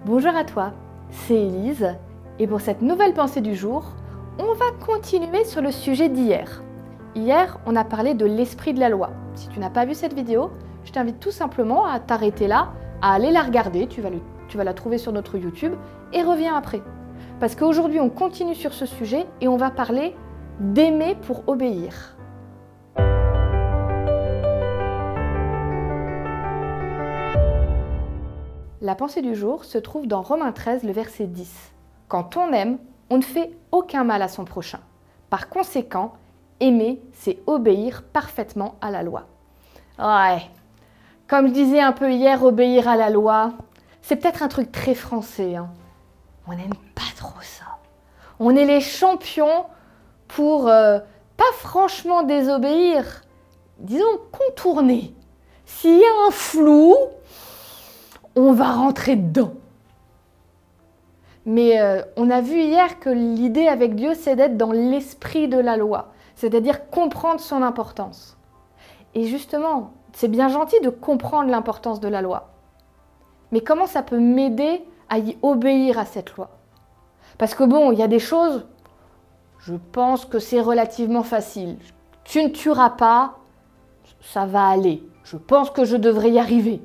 Bonjour à toi, c'est Élise et pour cette nouvelle pensée du jour, on va continuer sur le sujet d'hier. Hier, on a parlé de l'esprit de la loi. Si tu n'as pas vu cette vidéo, je t'invite tout simplement à t'arrêter là, à aller la regarder, tu vas la trouver sur notre YouTube et reviens après. Parce qu'aujourd'hui, on continue sur ce sujet et on va parler d'aimer pour obéir. La pensée du jour se trouve dans Romains 13, le verset 10. Quand on aime, on ne fait aucun mal à son prochain. Par conséquent, aimer, c'est obéir parfaitement à la loi. Ouais, comme je disais un peu hier, obéir à la loi, c'est peut-être un truc très français. On n'aime pas trop ça. On est les champions pour pas franchement désobéir, disons contourner. S'il y a un flou, on va rentrer dedans. Mais on a vu hier que l'idée avec Dieu, c'est d'être dans l'esprit de la loi, c'est-à-dire comprendre son importance. Et justement, c'est bien gentil de comprendre l'importance de la loi. Mais comment ça peut m'aider à y obéir à cette loi? Parce que bon, il y a des choses, je pense que c'est relativement facile. Tu ne tueras pas, ça va aller. Je pense que je devrais y arriver.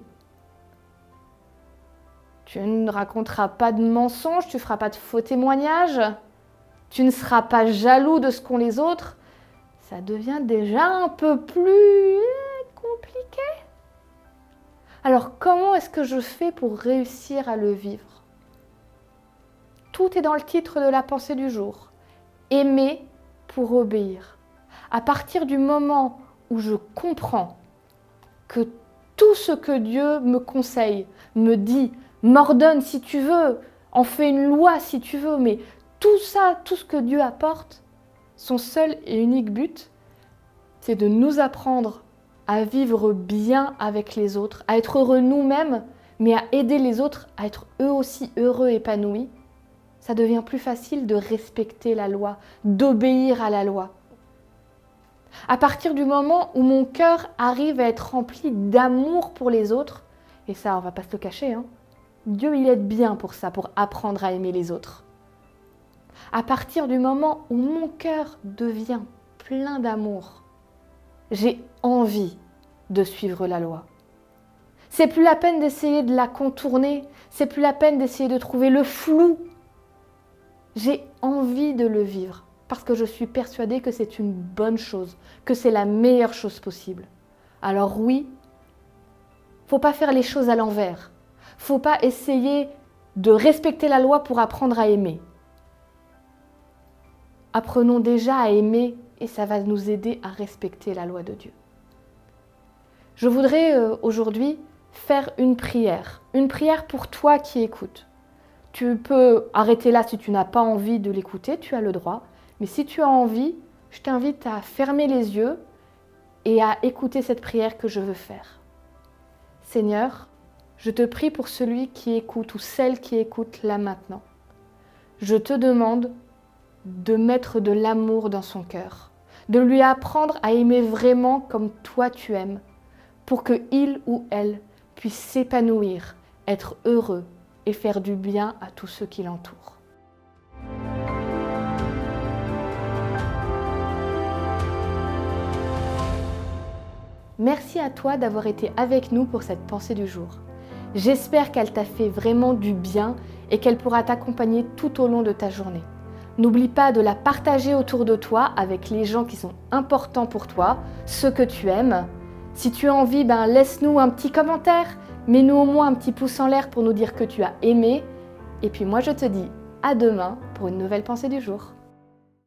Tu ne raconteras pas de mensonges, tu ne feras pas de faux témoignages, tu ne seras pas jaloux de ce qu'ont les autres. Ça devient déjà un peu plus compliqué. Alors comment est-ce que je fais pour réussir à le vivre? Tout est dans le titre de la pensée du jour. Aimer pour obéir. À partir du moment où je comprends que tout ce que Dieu me conseille, me dit, m'ordonne si tu veux, en fait une loi si tu veux, mais tout ça, tout ce que Dieu apporte, son seul et unique but, c'est de nous apprendre à vivre bien avec les autres, à être heureux nous-mêmes, mais à aider les autres à être eux aussi heureux, épanouis. Ça devient plus facile de respecter la loi, d'obéir à la loi. À partir du moment où mon cœur arrive à être rempli d'amour pour les autres, et ça, on va pas se le cacher, Dieu, il aide bien pour ça, pour apprendre à aimer les autres. À partir du moment où mon cœur devient plein d'amour, j'ai envie de suivre la loi. C'est plus la peine d'essayer de la contourner, c'est plus la peine d'essayer de trouver le flou. J'ai envie de le vivre parce que je suis persuadée que c'est une bonne chose, que c'est la meilleure chose possible. Alors oui, faut pas faire les choses à l'envers. Faut pas essayer de respecter la loi pour apprendre à aimer. Apprenons déjà à aimer et ça va nous aider à respecter la loi de Dieu. Je voudrais aujourd'hui faire une prière pour toi qui écoutes. Tu peux arrêter là si tu n'as pas envie de l'écouter, tu as le droit. Mais si tu as envie, je t'invite à fermer les yeux et à écouter cette prière que je veux faire. Seigneur, je te prie pour celui qui écoute ou celle qui écoute là maintenant. Je te demande de mettre de l'amour dans son cœur, de lui apprendre à aimer vraiment comme toi tu aimes, pour que il ou elle puisse s'épanouir, être heureux et faire du bien à tous ceux qui l'entourent. Merci à toi d'avoir été avec nous pour cette pensée du jour. J'espère qu'elle t'a fait vraiment du bien et qu'elle pourra t'accompagner tout au long de ta journée. N'oublie pas de la partager autour de toi avec les gens qui sont importants pour toi, ceux que tu aimes. Si tu as envie, laisse-nous un petit commentaire, mets-nous au moins un petit pouce en l'air pour nous dire que tu as aimé. Et puis moi je te dis à demain pour une nouvelle pensée du jour.